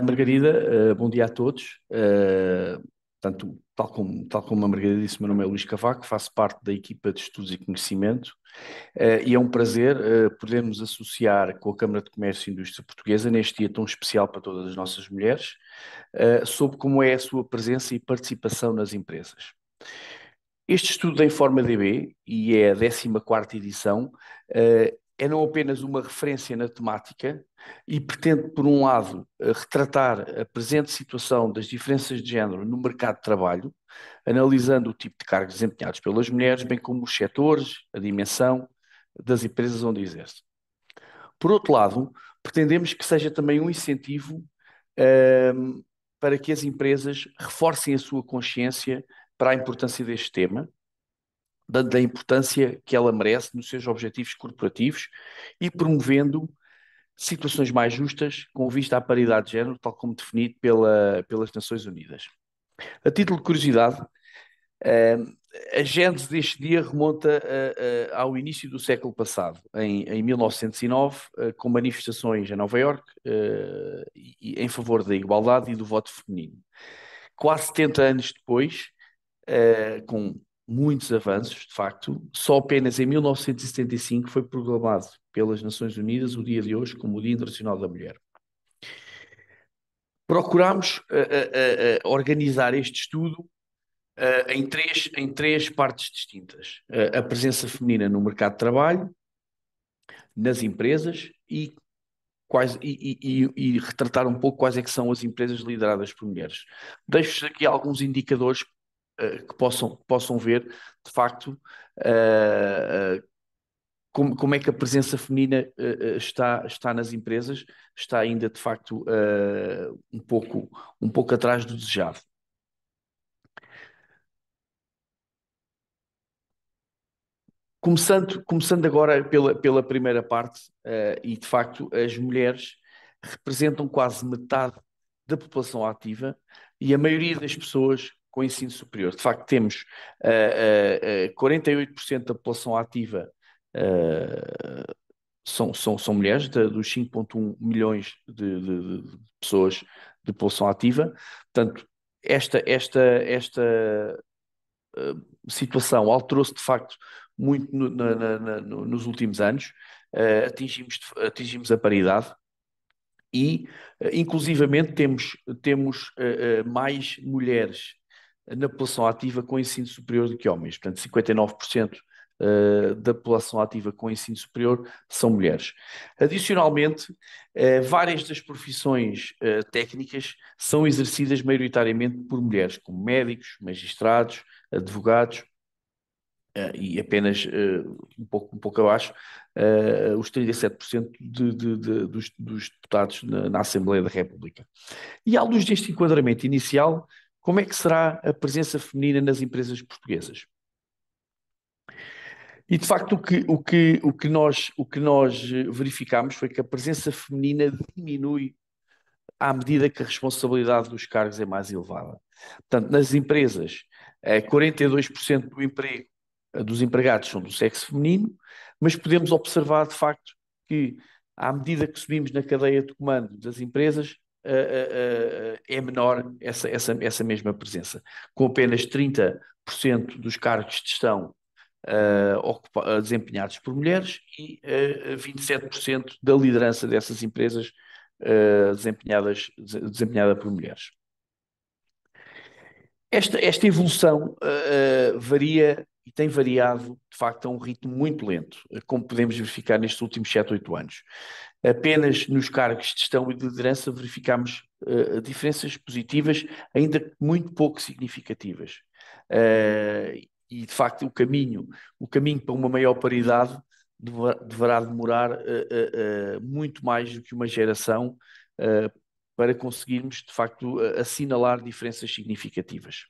Margarida, bom dia a todos. Portanto, tal como a Margarida disse, o meu nome é Luís Cavaco, faço parte da equipa de Estudos e Conhecimento, e é um prazer podermos associar com a Câmara de Comércio e Indústria Portuguesa neste dia tão especial para todas as nossas mulheres, sobre como é a sua presença e participação nas empresas. Este estudo da InformaDB, e é a 14ª edição, é não apenas uma referência na temática e pretende, por um lado, retratar a presente situação das diferenças de género no mercado de trabalho, analisando o tipo de cargos desempenhados pelas mulheres, bem como os setores, a dimensão das empresas onde exercem. Por outro lado, pretendemos que seja também um incentivo, para que as empresas reforcem a sua consciência para a importância deste tema, dando a importância que ela merece nos seus objetivos corporativos e promovendo situações mais justas com vista à paridade de género, tal como definido pelas Nações Unidas. A título de curiosidade, eh, a gênese deste dia remonta ao início do século passado, em 1909, com manifestações em Nova Iorque, em favor da igualdade e do voto feminino. Quase 70 anos depois, com muitos avanços, de facto, só apenas em 1975 foi proclamado pelas Nações Unidas o dia de hoje como o Dia Internacional da Mulher. Procurámos organizar este estudo em três partes distintas. A presença feminina no mercado de trabalho, nas empresas e retratar um pouco quais é que são as empresas lideradas por mulheres. Deixo-vos aqui alguns indicadores que possam ver, de facto, como é que a presença feminina está nas empresas, está ainda, de facto, um pouco atrás do desejado. Começando agora pela primeira parte, e de facto as mulheres representam quase metade da população ativa e a maioria das pessoas com ensino superior. De facto, temos 48% da população ativa são mulheres, dos 5,1 milhões de pessoas de população ativa. Portanto, esta situação alterou-se de facto muito nos últimos anos. Atingimos a paridade e, inclusivamente, temos mais mulheres na população ativa com ensino superior do que homens. Portanto, 59% da população ativa com ensino superior são mulheres. Adicionalmente, várias das profissões técnicas são exercidas maioritariamente por mulheres, como médicos, magistrados, advogados, e apenas um pouco abaixo, os 37% dos deputados na Assembleia da República. E à luz deste enquadramento inicial, como é que será a presença feminina nas empresas portuguesas? E de facto o que nós verificamos foi que a presença feminina diminui à medida que a responsabilidade dos cargos é mais elevada. Portanto, nas empresas, 42% dos empregados são do sexo feminino, mas podemos observar de facto que, à medida que subimos na cadeia de comando das empresas, é menor essa mesma presença, com apenas 30% dos cargos de gestão desempenhados por mulheres e 27% da liderança dessas empresas desempenhada por mulheres. Esta evolução varia e tem variado, de facto, a um ritmo muito lento, como podemos verificar nestes últimos 7, 8 anos. Apenas nos cargos de gestão e de liderança verificamos diferenças positivas, ainda que muito pouco significativas. E, de facto, o caminho para uma maior paridade deverá demorar muito mais do que uma geração para conseguirmos, de facto, assinalar diferenças significativas.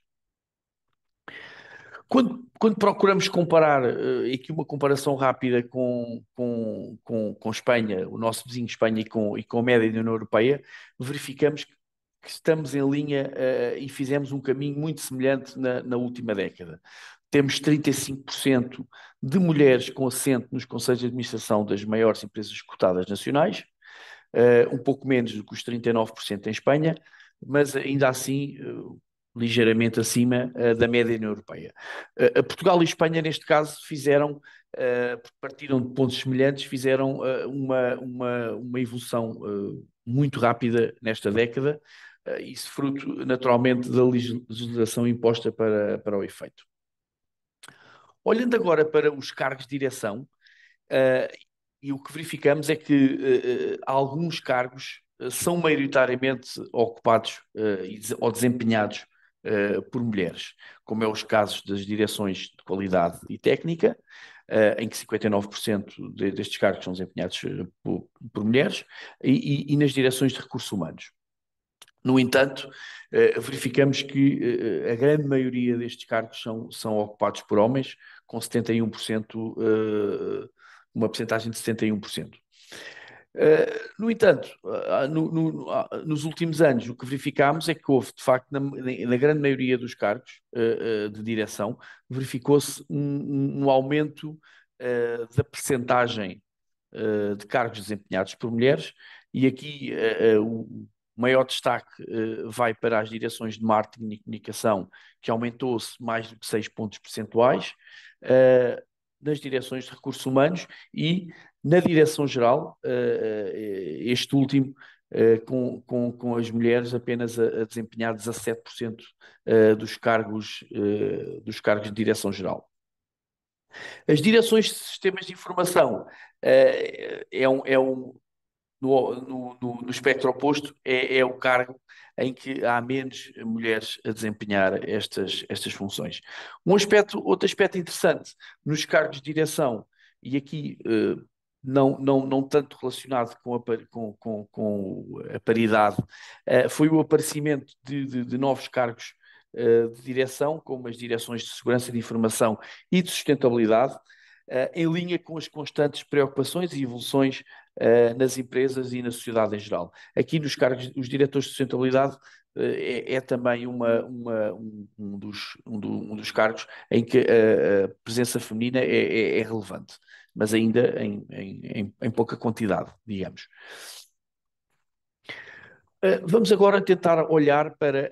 Quando procuramos comparar, e aqui uma comparação rápida com Espanha, o nosso vizinho Espanha e com a média da União Europeia, verificamos que estamos em linha, e fizemos um caminho muito semelhante na última década. Temos 35% de mulheres com assento nos conselhos de administração das maiores empresas cotadas nacionais, um pouco menos do que os 39% em Espanha, mas ainda assim ligeiramente acima da média União Europeia. Portugal e Espanha, neste caso, partiram de pontos semelhantes, fizeram uma evolução muito rápida nesta década, isso fruto naturalmente da legislação imposta para o efeito. Olhando agora para os cargos de direção, e o que verificamos é que alguns cargos são maioritariamente ocupados ou desempenhados por mulheres, como é os casos das direções de qualidade e técnica, em que 59% destes cargos são desempenhados por mulheres, e nas direções de recursos humanos. No entanto, verificamos que a grande maioria destes cargos são ocupados por homens, com 71%, uma percentagem de 71%. No entanto, nos últimos anos, o que verificámos é que houve, de facto, na grande maioria dos cargos de direção, verificou-se um aumento da percentagem de cargos desempenhados por mulheres, e aqui o maior destaque vai para as direções de marketing e comunicação, que aumentou-se mais do que 6 pontos percentuais, nas direções de recursos humanos e na direção geral, este último, com as mulheres apenas a desempenhar 17% dos cargos de direção geral. As direções de sistemas de informação no espectro oposto, é o cargo em que há menos mulheres a desempenhar estas funções. Outro aspecto interessante nos cargos de direção, e aqui não tanto relacionado com a paridade, foi o aparecimento de novos cargos de direção, como as direções de segurança de informação e de sustentabilidade, em linha com as constantes preocupações e evoluções nas empresas e na sociedade em geral. Aqui nos cargos, os diretores de sustentabilidade é também um dos cargos em que a presença feminina é relevante, mas ainda em pouca quantidade, digamos. Vamos agora tentar olhar para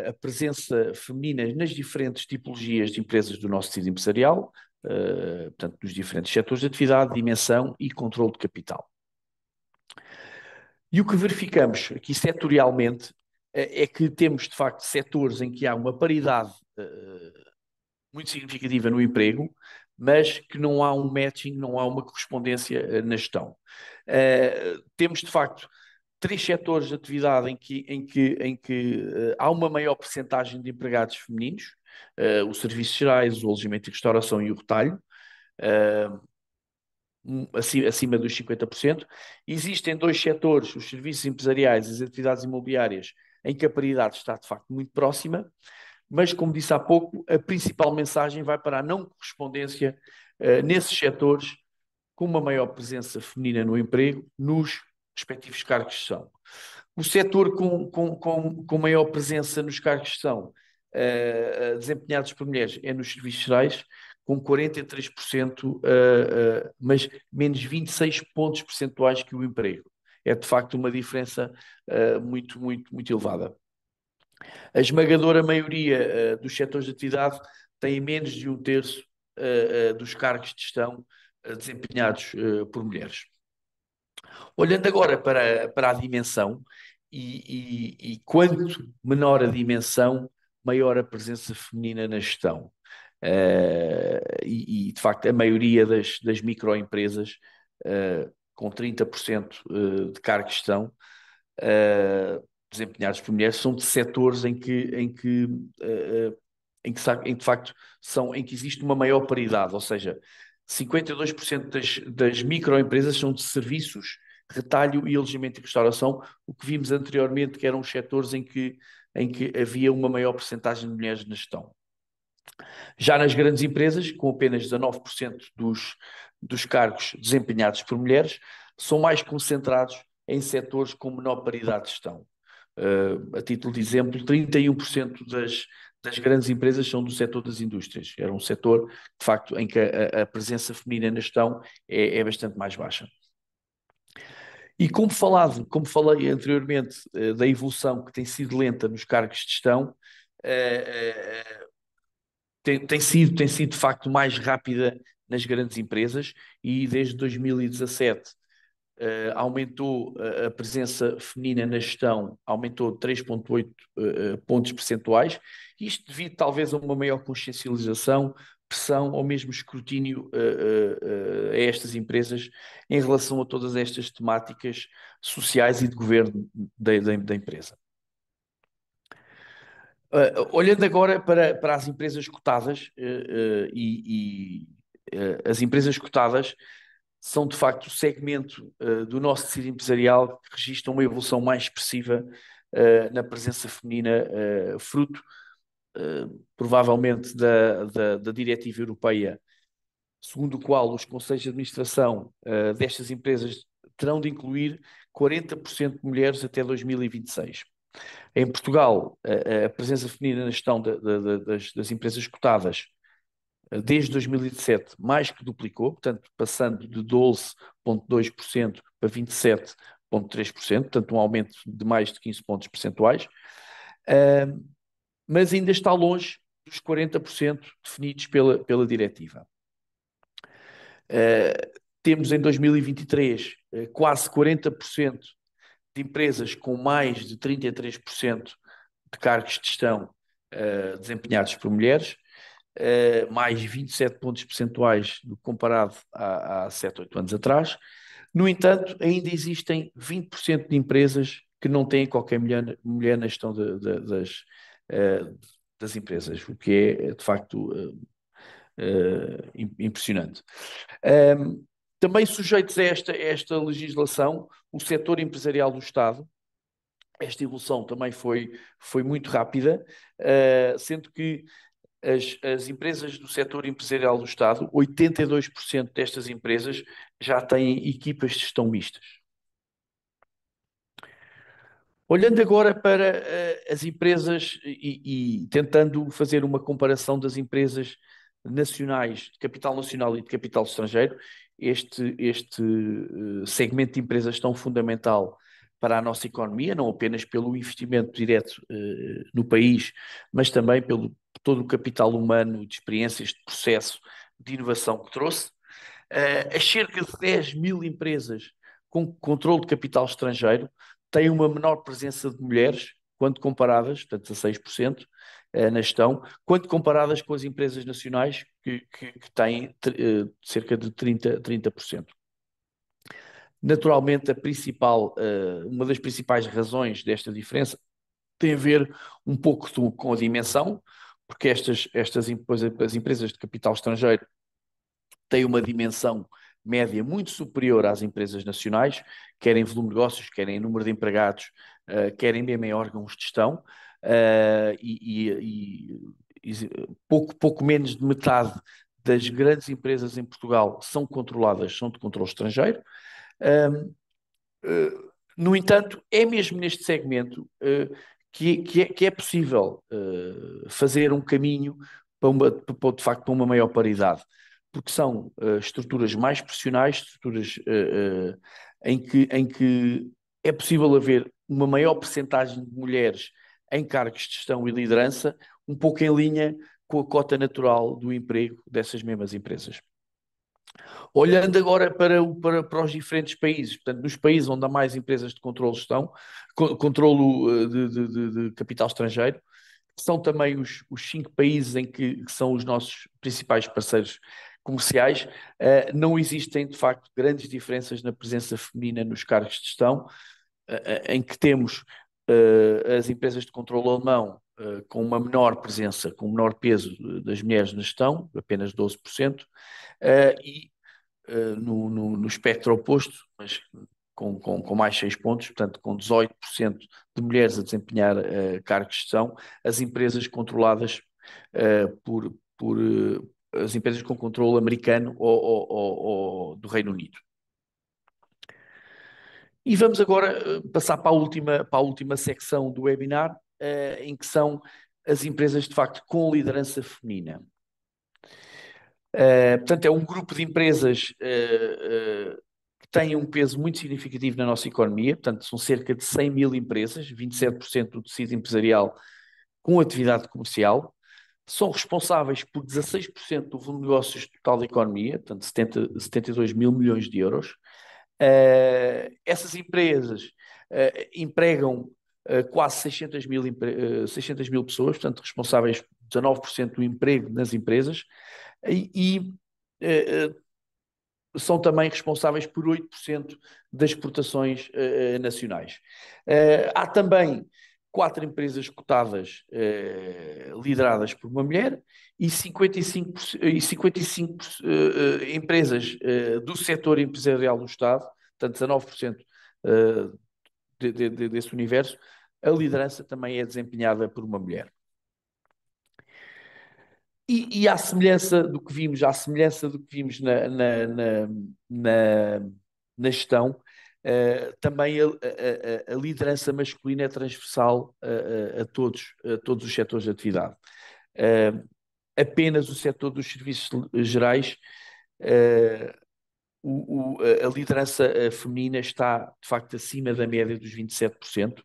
a presença feminina nas diferentes tipologias de empresas do nosso tecido empresarial, portanto, nos diferentes setores de atividade, dimensão e controle de capital. E o que verificamos aqui setorialmente é que temos, de facto, setores em que há uma paridade muito significativa no emprego, mas que não há um matching, não há uma correspondência na gestão. Temos, de facto, 3 setores de atividade em que há uma maior percentagem de empregados femininos, os serviços gerais, o alojamento e restauração e o retalho, acima dos 50%. Existem 2 setores, os serviços empresariais e as atividades imobiliárias, em que a paridade está de facto muito próxima, mas como disse há pouco, a principal mensagem vai para a não correspondência nesses setores com uma maior presença feminina no emprego, nos respectivos cargos de gestão. O setor com maior presença nos cargos de gestão desempenhados por mulheres é nos serviços gerais, com 43%, mas menos 26 pontos percentuais que o emprego. É de facto uma diferença muito elevada. A esmagadora maioria dos setores de atividade tem menos de 1/3 dos cargos de gestão desempenhados por mulheres. Olhando agora para a dimensão, e quanto menor a dimensão, maior a presença feminina na gestão. De facto, a maioria das microempresas, com 30% de cargos de gestão, desempenhados por mulheres, são de setores em que de facto em que existe uma maior paridade, ou seja, 52% das microempresas são de serviços, retalho e alojamento e restauração, o que vimos anteriormente que eram os setores em que havia uma maior percentagem de mulheres na gestão. Já nas grandes empresas, com apenas 19% dos cargos desempenhados por mulheres, são mais concentrados em setores com menor paridade de gestão. A título de exemplo, 31% das grandes empresas são do setor das indústrias. Era um setor, de facto, em que a presença feminina na gestão é bastante mais baixa. E como falei anteriormente, da evolução que tem sido lenta nos cargos de gestão, eh, tem sido de facto mais rápida nas grandes empresas e desde 2017 aumentou a presença feminina na gestão, aumentou 3,8 pontos percentuais, isto devido talvez a uma maior consciencialização, pressão ou mesmo escrutínio a estas empresas em relação a todas estas temáticas sociais e de governo da empresa. Olhando agora para as empresas cotadas, as empresas cotadas são de facto o segmento do nosso tecido empresarial que registra uma evolução mais expressiva na presença feminina, fruto provavelmente da diretiva europeia, segundo o qual os conselhos de administração destas empresas terão de incluir 40% de mulheres até 2026. Em Portugal, a presença feminina na gestão das empresas cotadas desde 2017 mais que duplicou, portanto, passando de 12,2% para 27,3%, portanto, um aumento de mais de 15 pontos percentuais, mas ainda está longe dos 40% definidos pela diretiva. Temos em 2023 quase 40% de empresas com mais de 33% de cargos de gestão desempenhados por mulheres, mais 27 pontos percentuais do que comparado há 7, 8 anos atrás. No entanto, ainda existem 20% de empresas que não têm qualquer mulher na gestão das empresas, o que é de facto impressionante. Também sujeitos a esta legislação, o setor empresarial do Estado, esta evolução também foi muito rápida, sendo que as empresas do setor empresarial do Estado, 82% destas empresas já têm equipas de gestão mistas. Olhando agora para as empresas e tentando fazer uma comparação das empresas nacionais, de capital nacional e de capital estrangeiro, este segmento de empresas tão fundamental para a nossa economia, não apenas pelo investimento direto no país, mas também pelo todo o capital humano, de experiências, de processo, de inovação que trouxe. As cerca de 10 mil empresas com controle de capital estrangeiro têm uma menor presença de mulheres, quando comparadas, portanto 16%, na gestão, quando comparadas com as empresas nacionais, que têm cerca de 30%. Naturalmente, uma das principais razões desta diferença tem a ver um pouco com a dimensão, porque as empresas de capital estrangeiro têm uma dimensão média muito superior às empresas nacionais, quer em volume de negócios, quer em número de empregados, quer em mesmo em órgãos de gestão, e pouco menos de metade das grandes empresas em Portugal são de controle estrangeiro. No entanto, é mesmo neste segmento que é possível fazer um caminho de facto, para uma maior paridade, porque são estruturas mais profissionais, estruturas em que é possível haver uma maior percentagem de mulheres em cargos de gestão e liderança, um pouco em linha com a cota natural do emprego dessas mesmas empresas. Olhando agora para os diferentes países, portanto, nos países onde há mais empresas de controlo estão, controlo de capital estrangeiro, que são também os 5 países que são os nossos principais parceiros comerciais, não existem, de facto, grandes diferenças na presença feminina nos cargos de gestão, em que temos as empresas de controlo alemão com uma menor presença, com um menor peso das mulheres na gestão, apenas 12%, e no espectro oposto, mas com mais 6 pontos, portanto, com 18% de mulheres a desempenhar cargos de gestão, as empresas controladas por as empresas com controle americano ou do Reino Unido. E vamos agora passar para a última secção do webinar, em que são as empresas, de facto, com liderança feminina. Portanto, é um grupo de empresas que têm um peso muito significativo na nossa economia, portanto, são cerca de 100 mil empresas, 27% do tecido empresarial com atividade comercial, são responsáveis por 16% do volume de negócios total da economia, portanto, 72 mil milhões de euros. Essas empresas empregam quase 600 mil pessoas, portanto, responsáveis por 19% do emprego nas empresas, e são também responsáveis por 8% das exportações nacionais. Há também 4 empresas cotadas lideradas por uma mulher e 55 empresas do setor empresarial do Estado, portanto 19% uh, desse universo, a liderança também é desempenhada por uma mulher. E à semelhança do que vimos na, na gestão, também a liderança masculina é transversal a todos os setores de atividade. Apenas o setor dos serviços gerais, eh, a liderança feminina está, de facto, acima da média dos 27%.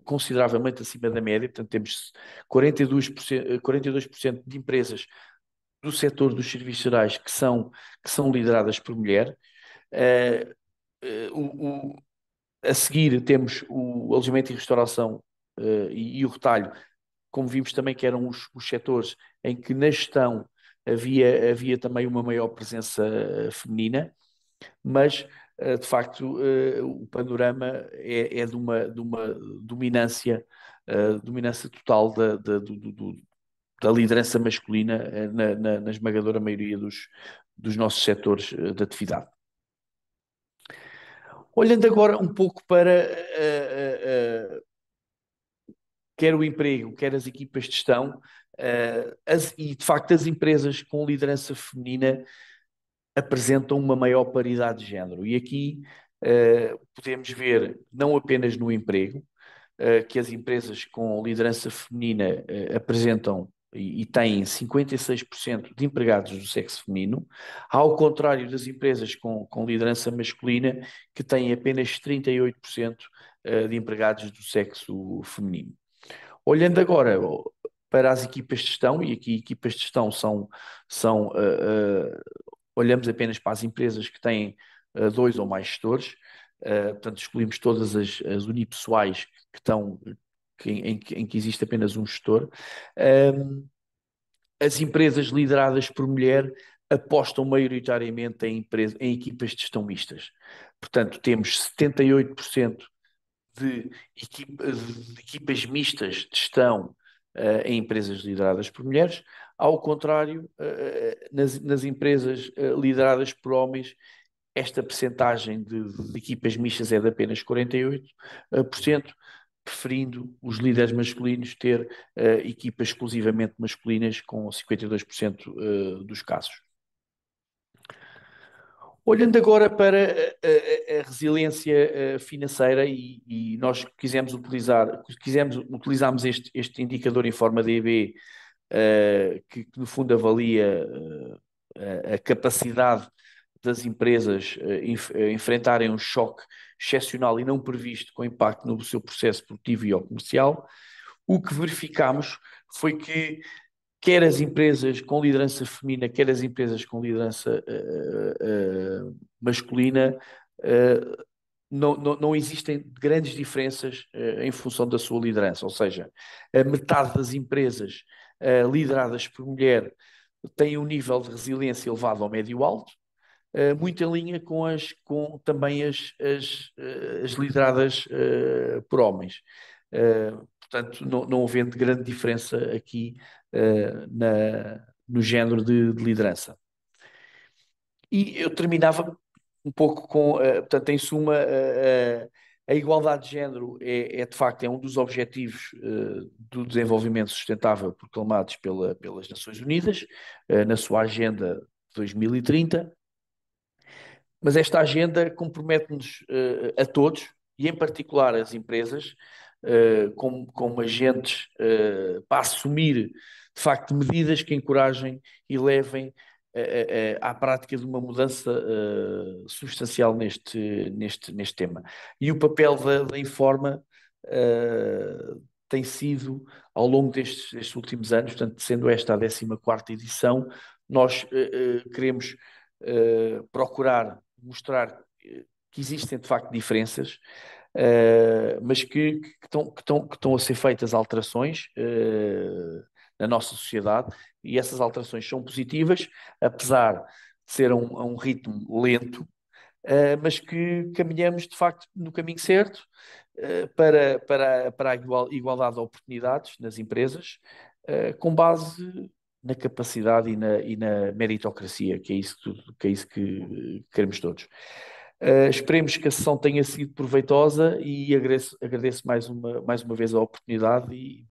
Consideravelmente acima da média, portanto temos 42% de empresas do setor dos serviços gerais que são lideradas por mulher. Uh, a seguir temos o alojamento e restauração e o retalho, como vimos também que eram os setores em que na gestão havia também uma maior presença feminina, mas de facto o panorama é de uma dominância, dominância total da liderança masculina na esmagadora maioria dos nossos setores de atividade. Olhando agora um pouco para quer o emprego, quer as equipas de gestão, e de facto as empresas com liderança feminina apresentam uma maior paridade de género. E aqui podemos ver, não apenas no emprego, que as empresas com liderança feminina apresentam e têm 56% de empregados do sexo feminino, ao contrário das empresas com liderança masculina, que têm apenas 38% de empregados do sexo feminino. Olhando agora para as equipas de gestão, e aqui equipas de gestão são olhamos apenas para as empresas que têm 2 ou mais gestores, portanto, excluímos todas as unipessoais que estão, em que existe apenas um gestor. As empresas lideradas por mulher apostam maioritariamente em equipas de gestão mistas. Portanto, temos 78% de equipas mistas de gestão em empresas lideradas por mulheres, ao contrário, nas empresas lideradas por homens, esta percentagem de equipas mistas é de apenas 48%, preferindo os líderes masculinos ter equipas exclusivamente masculinas com 52% dos casos. Olhando agora para a resiliência financeira e nós utilizarmos este indicador em forma de EB, que no fundo avalia a capacidade das empresas enfrentarem um choque excepcional e não previsto com impacto no seu processo produtivo e ou comercial, o que verificamos foi que quer as empresas com liderança feminina, quer as empresas com liderança masculina, não existem grandes diferenças em função da sua liderança, ou seja, a metade das empresas lideradas por mulher têm um nível de resiliência elevado ao médio alto, muito em linha com também as lideradas por homens. Portanto, não havendo grande diferença aqui no género de liderança. E eu terminava um pouco com, portanto, em suma, a igualdade de género de facto um dos objetivos do desenvolvimento sustentável proclamados pelas Nações Unidas na sua Agenda 2030, mas esta agenda compromete-nos a todos, e em particular as empresas, como agentes para assumir, de facto, medidas que encorajem e levem à prática de uma mudança substancial neste tema. E o papel da Informa tem sido, ao longo destes últimos anos, portanto, sendo esta a 14ª edição, nós queremos procurar mostrar que existem de facto diferenças, mas que estão a ser feitas alterações na nossa sociedade, e essas alterações são positivas, apesar de ser a um ritmo lento, mas que caminhamos de facto no caminho certo, para a igualdade de oportunidades nas empresas, com base na capacidade e na meritocracia, que é isso que queremos todos. Esperemos que a sessão tenha sido proveitosa, e agradeço mais uma vez a oportunidade, e